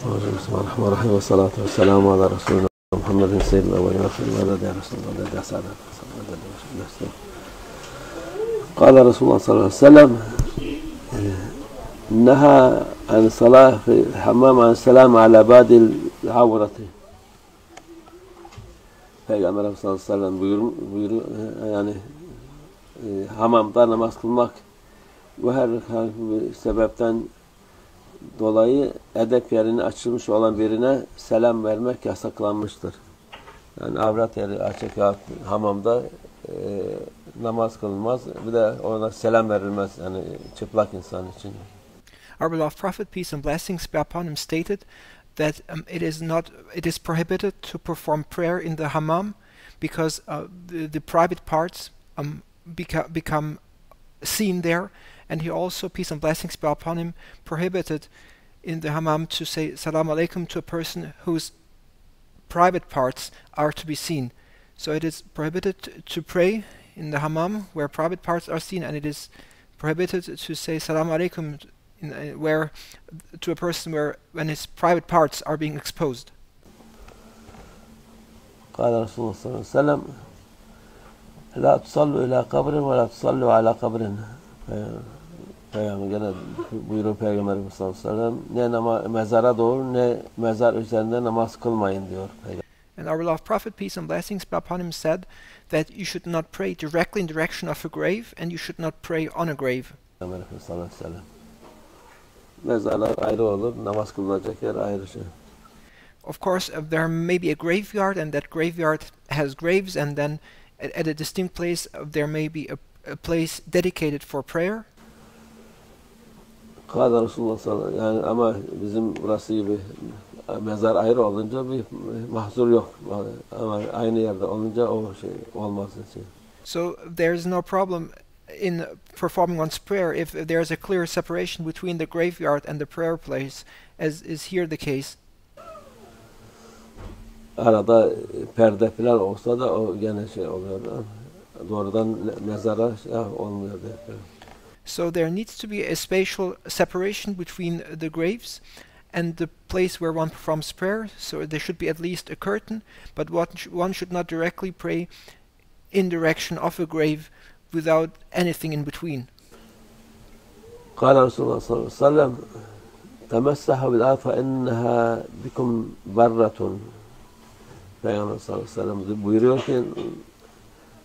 Bismillahirrahmanirrahim ve salatu ve selamu ala Resulüne Muhammedin seyyidil evvelin ve ahirin ve ala Resulullah ve ala sa'adat ve sallallahu. Kâle Resulullah sallallahu aleyhi ve sellem neha an salah fi hammam an selam ala badil avrati. Peygamber sallallahu aleyhi ve sellem buyuruyor yani hamamda namaz kılmak ve her sebepten dolayı edep yerini açılmış olan birine selam vermek yasaklanmıştır. Yani avret yeri açık hamamda namaz kılınmaz. Bir de ona selam verilmez. Yani çıplak insan için. Our beloved Prophet, peace and blessings be upon him, stated that it is prohibited to perform prayer in the hammam because the private parts become seen there. And he also, peace and blessings be upon him, prohibited in the hammam to say salam alaikum to a person whose private parts are to be seen. So it is prohibited to pray in the hammam where private parts are seen, and it is prohibited to say salam alaikum to a person when his private parts are being exposed. قال رسول الله صلى الله عليه وسلم لا تصلوا إلى قبر ولا تصلوا على قبر. Gene buyuruyor Peygamberimiz sallallahu aleyhi ve sellem ne mezara doğru ne mezar üzerinde namaz kılmayın diyor Peygamber. And our beloved Prophet, peace and blessings be upon him, said that you should not pray directly in direction of a grave and you should not pray on a grave. Peygamberimiz sallallahu aleyhi ve sellem. Mezarlar ayrı olur, namaz kılınacak yer ayrı şey. Of course, there may be a graveyard and that graveyard has graves, and then at a distinct place there may be a place dedicated for prayer. Kâle Resulullah sallallahu aleyhi ve sellem yani ama bizim burası gibi mezar ayrı olunca bir mahzur yok. Ama aynı yerde olunca o şey olmaz için. So there's no problem in performing one's prayer if there's a clear separation between the graveyard and the prayer place, as is here the case. Arada perde falan olsa da o gene şey oluyor. Doğrudan mezara olmuyor diye. So there needs to be a spatial separation between the graves and the place where one performs prayer. So there should be at least a curtain, but one should not directly pray in direction of a grave without anything in between. قال رسول الله صلى الله عليه وسلم تمسحوا بالأرض فإنها بكم برة. Peygamber sallallahu aleyhi ve sellem buyuruyor ki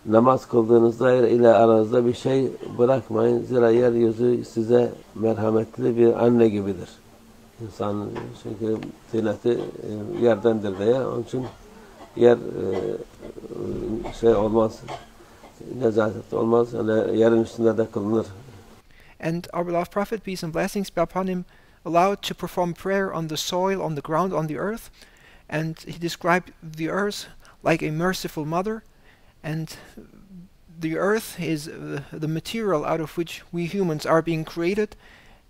namaz kıldığınızda ile aranızda bir şey bırakmayın. Zira yeryüzü size merhametli bir anne gibidir. İnsanın çünkü zineti yerdendir diye. Onun için yer şey olmaz, nezaket olmaz. Yani yerin üstünde de kılınır. And our beloved Prophet, peace and blessings be upon him, allowed to perform prayer on the soil, on the ground, on the earth. And he described the earth like a merciful mother. And the earth is the material out of which we humans are being created,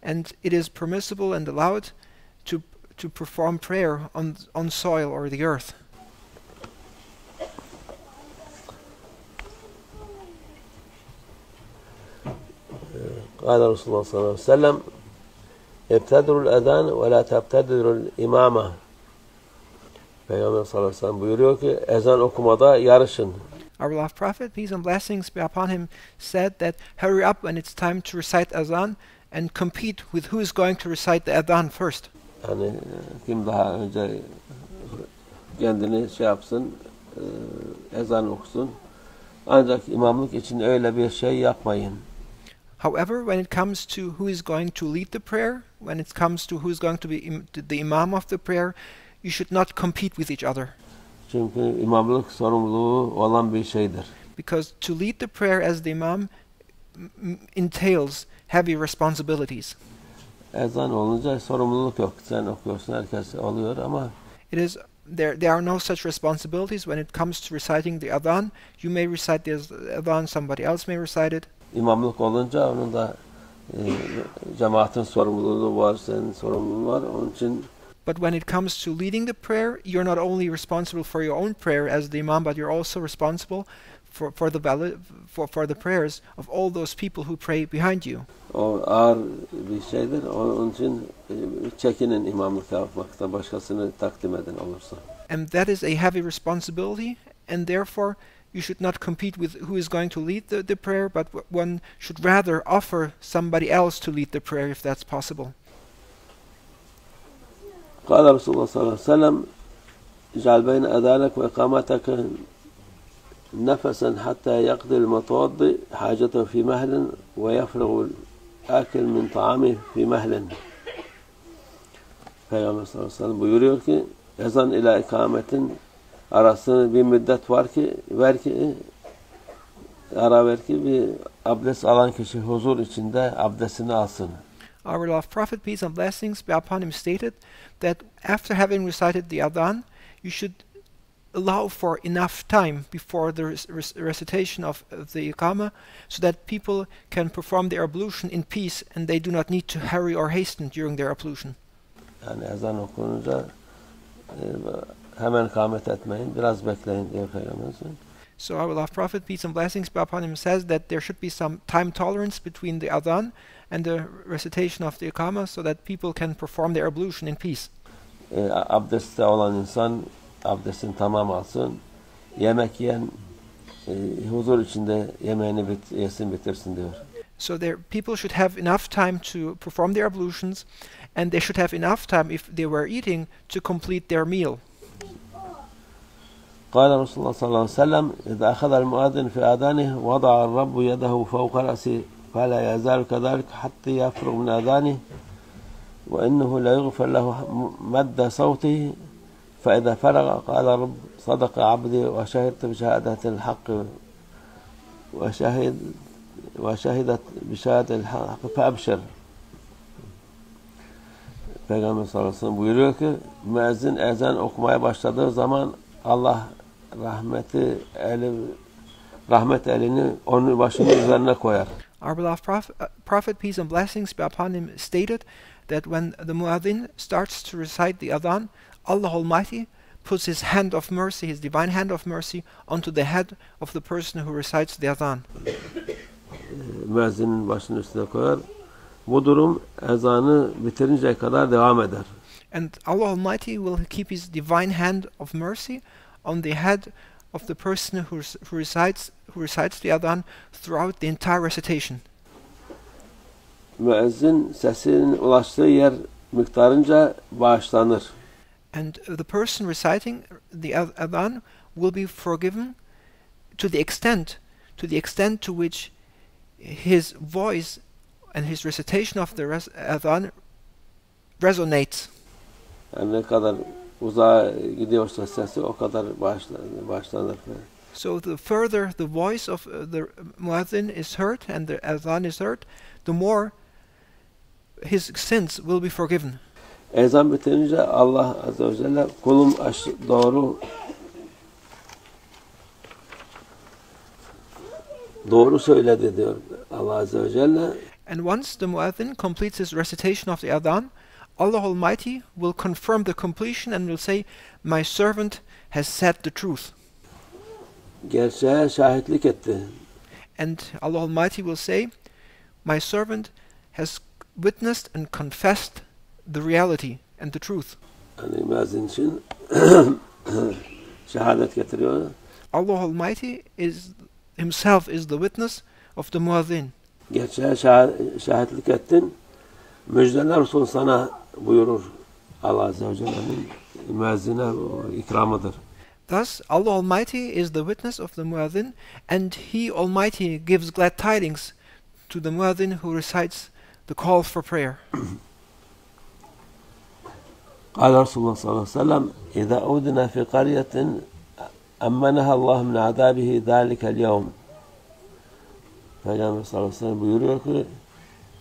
and it is permissible and allowed to perform prayer on soil or the earth. قال رسول الله صلى الله عليه وسلم ابتدروا الأذان ولا تبتدروا الإمامة. Peygamber sallallahu aleyhi ve sellem buyuruyor ki ezan okumada yarışın. Our beloved Prophet, peace and blessings be upon him, said that hurry up when it's time to recite azan and compete with who is going to recite the adhan first. Yani kim daha önce kendini şey yapsın, ezan okusun. Ancak imamlık için öyle bir şey yapmayın. However, when it comes to who is going to lead the prayer, when it comes to who is going to be the imam of the prayer, you should not compete with each other. Çünkü imamlık sorumluluğu olan bir şeydir. Because to lead the prayer as the imam entails heavy responsibilities. Ezan olunca sorumluluk yok. Sen okuyorsun, herkes oluyor ama there are no such responsibilities when it comes to reciting the adhan. You may recite the adhan, somebody else may recite it. İmamlık olunca onun da cemaatin sorumluluğu var, senin sorumluluğun var. Onun için But when it comes to leading the prayer, you're not only responsible for your own prayer as the imam, but you're also responsible for the prayers of all those people who pray behind you. O ağır bir şeydir. Onun için çekinin imamlık yapmaktan, başkasını takdim eden olursa. And that is a heavy responsibility, and therefore you should not compete with who is going to lead the prayer, but one should rather offer somebody else to lead the prayer if that's possible. قال رسول الله صلى الله عليه وسلم اجعل بين أذانك وإقامتك نفسا حتى يقضي المتوضئ حاجته في مهل ويفرغ الآكل من طعامه في مهل. Peygamber sallallahu aleyhi ve sellem buyuruyor ki ezan ile ikametin arasında bir müddet var ki ara ver ki bir abdest alan kişi huzur içinde abdestini alsın. Our beloved Prophet, peace and blessings be upon him, stated that after having recited the Adhan, you should allow for enough time before the recitation of the Iqamah, so that people can perform their ablution in peace and they do not need to hurry or hasten during their ablution. Yani ezan okununca hemen ikamet etmeyin, biraz bekleyin diyor Peygamberimiz. So our beloved Prophet, peace and blessings be upon him, says that there should be some time tolerance between the Adhan and the recitation of the Iqamah, so that people can perform their ablution in peace. Abdestte olan insan abdestini tamam alsın. Yemek yiyen huzur içinde yemeğini yesin bitirsin diyor. So people should have enough time to perform their ablutions, and they should have enough time if they were eating to complete their meal. قال رسول الله صلى الله عليه وسلم إذا أخذ المؤذن في آذانه وضع الرب يده فوق رأسه فلا يزال كذلك حتى يفرغ من آذانه وإنه لا يغفر له مد صوته فإذا فرغ قال رب صدق عبدي وشهدت بشهادة الحق وشهدت بشهادة الحق فأبشر. Peygamber sallallahu aleyhi ve sellem buyuruyor ki müezzin ezan okumaya başladığı zaman Allah rahmet elini onun başının üzerine koyar. Our beloved Prophet, peace and blessings be upon him, stated that when the muadhin starts to recite the adhan, Allah Almighty puts his hand of mercy, his divine hand of mercy, onto the head of the person who recites the adhan. Müezzinin başının üstüne koyar. Bu durum ezanı bitirinceye kadar devam eder. And Allah Almighty will keep his divine hand of mercy on the head of the person who recites the adhan throughout the entire recitation. Müezzin sesinin ulaştığı yer miktarınca bağışlanır. And the person reciting the adhan will be forgiven to the extent to which his voice and his recitation of the adhan resonates. Yani ne kadar uzağa gidiyorsa sesi o kadar bağışlanır. So the further the voice of the muadhin is heard and the adhan is heard, the more his sins will be forgiven. Ezan bitince Allah azze ve celle kulum doğru söyledi diyor Allah azze ve celle. And once the muadhin completes his recitation of the adhan, Allah Almighty will confirm the completion and will say, "My servant has said the truth." Gerçeğe şahitlik etti. And Allah Almighty will say, "My servant has witnessed and confessed the reality and the truth." Yani müezzin için şehadet getiriyor. Allah Almighty himself is the witness of the muadhin. Gerçeğe şahitlik ettin. Müjdeler olsun sana buyurur Allah azze ve celle'nin müezzine ikramıdır. Thus, Allah Almighty is the witness of the muadhin, and He Almighty gives glad tidings to the muadhin who recites the call for prayer. قال رسول الله صلى الله عليه وسلم إذا أودنا في قرية أمنها الله من عذابه ذلك اليوم. Peygamber sallallahu aleyhi ve sellem buyuruyor ki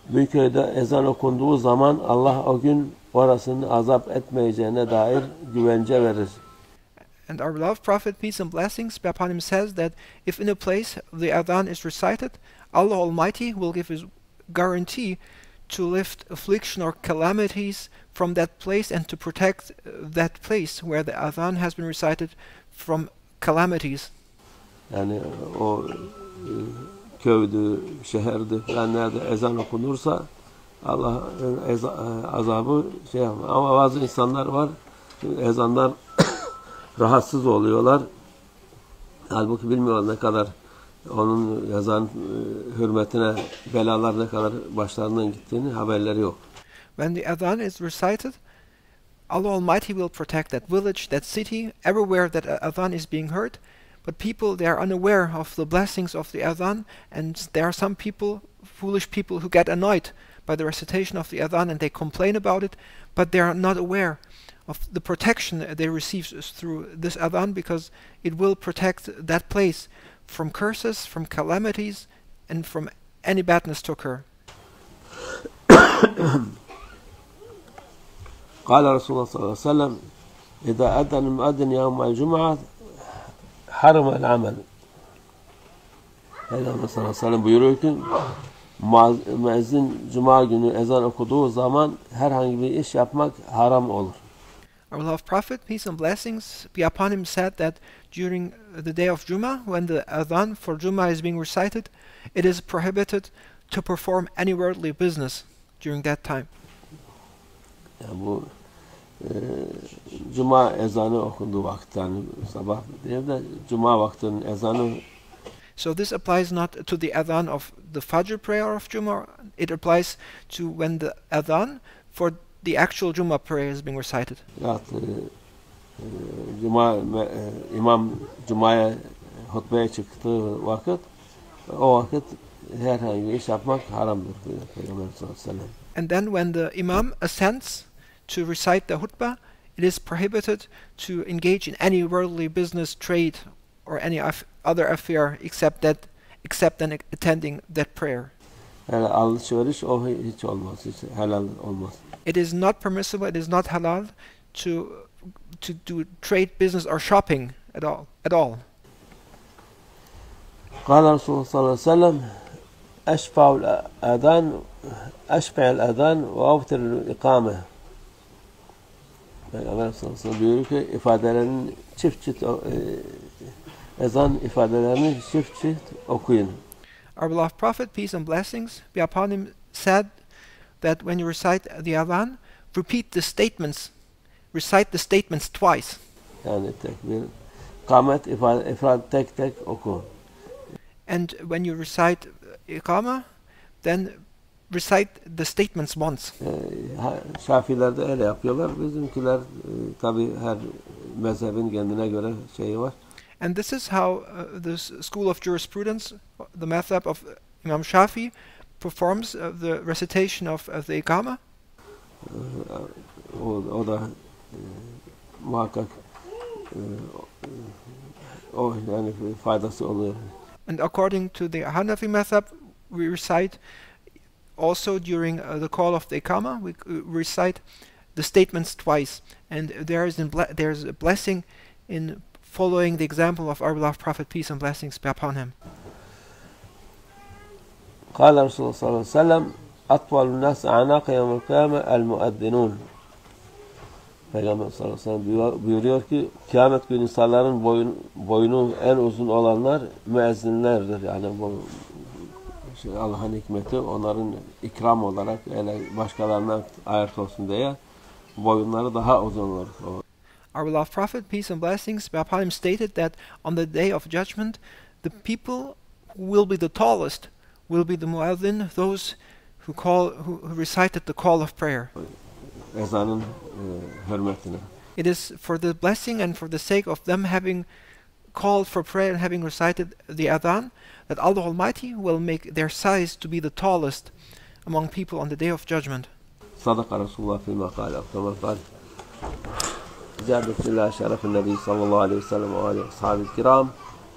bir köyde ezan okunduğu zaman Allah o gün orasını azap etmeyeceğine dair güvence verir. And our beloved Prophet, peace and blessings be upon him, says that if in a place the adhan is recited, Allah Almighty will give his guarantee to lift affliction or calamities from that place and to protect that place where the adhan has been recited from calamities. Yani o köydü, şehirdi falan nerede ezan okunursa Allah'ın azabı şey yapar. Ama bazı insanlar var, ezanlar rahatsız oluyorlar. Halbuki bilmiyorlar ne kadar onun ezan hürmetine belalar ne kadar başlarından gittiğini haberleri yok. When the adhan is recited, Allah Almighty will protect that village, that city, everywhere that adhan is being heard. But people, they are unaware of the blessings of the adhan, and there are some people, foolish people, who get annoyed by the recitation of the adhan and they complain about it, but they are not aware of the protection they receive through this adhan, because it will protect that place from curses, from calamities, and from any badness to occur. قال رسول الله صلى الله عليه وسلم إذا أذن المؤذن يوم الجمعة حرم العمل. Peygamber sallallahu aleyhi ve sellem buyuruyor ki müezzin cuma günü ezan okuduğu zaman herhangi bir iş yapmak haram olur. Our beloved Prophet, peace and blessings be upon him, said that during the day of Jummah, when the adhan for Jummah is being recited, it is prohibited to perform any worldly business during that time. Yani bu cuma ezanı okunduğu vakit, yani sabah değil de cuma vaktinin ezanı. So this applies not to the adhan of the Fajr prayer of Jummah, it applies to when the adhan for the actual Jummah prayer is being recited. İmam Cuma'ya hutbeye çıktığı vakit, o vakit herhangi bir iş yapmak haramdır diyor Peygamber sallallahu aleyhi ve sellem. And then when the imam ascends to recite the hutbah, it is prohibited to engage in any worldly business, trade, or any other affair except then attending that prayer. Yani alışveriş o hiç olmaz, hiç helal olmaz. It is not permissible, it is not halal to do trade, business, or shopping at all. قال رسول الله صلى الله عليه وسلم أشفع الأذان وأوتر الإقامة. Peygamber sallallahu aleyhi ve sellem buyuruyor ki ifadelerin çift ezan ifadelerini çift okuyun. Our beloved Prophet, peace and blessings be upon him, said that when you recite the adhan, recite the statements twice. Yani tekbir, kamet ifade tek oku. And when you recite iqama, then recite the statements once. Şafiler de öyle yapıyorlar. Bizimkiler tabii her mezhebin kendine göre şeyi var. And this is how the school of jurisprudence, the madhab of Imam Shafi, performs the recitation of the iqama. O da muhakkak o yani faydası oluyor. And according to the Hanafi madhab, we recite also during the call of the iqama, we recite the statements twice, and there is a blessing in following the example of our beloved Prophet, peace and blessings be upon him. قال رسول الله صلى الله عليه وسلم أطول الناس أعناق يوم القيامة المؤذنون. Peygamber sallallahu aleyhi ve sellem buyuruyor ki kıyamet günü insanların boynu en uzun olanlar müezzinlerdir. Yani bu Allah'ın hikmeti onların ikram olarak öyle başkalarına ayırt olsun diye boyunları daha uzun olur. Our beloved Prophet, peace and blessings be upon him, stated that on the day of judgment, the people who will be the tallest will be the muezzin, those who recited the call of prayer. Ezanın hürmetine. It is for the blessing and for the sake of them having called for prayer and having recited the adhan that Allah Almighty will make their size to be the tallest among people on the day of judgment. صدق رسول الله فيما قال كما قال زادت الله شرف النبي صلى الله عليه وسلم وآله وأصحابه الكرام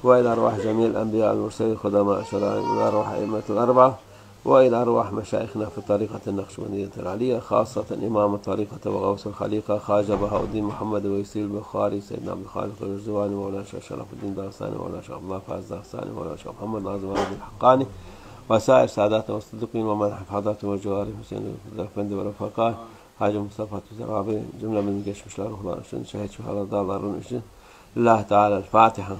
وإلى أرواح جميع الأنبياء المرسلين خدماء الشرائع وإلى أرواح أئمة الأربعة وإلى أرواح مشايخنا في طريقة النقشبندية العلية خاصة إمام الطريقة وغوث الخليقة خواجة بهاء الدين محمد ويسير البخاري سيدنا عبد الخالق الرزواني مولانا الشيخ شرف الدين دارستاني مولانا الشيخ عبد الله فاز دارستاني مولانا الشيخ محمد ناظم الحقاني وسائر ساداتنا والصديقين ومن حفظاتهم وجوارهم Hüseyin Efendi ve Refaka Hacı Mustafa Tüzer abi cümlemizin geçmişler ruhlar için şehit şuhada dağların için Allah Teala Fatiha.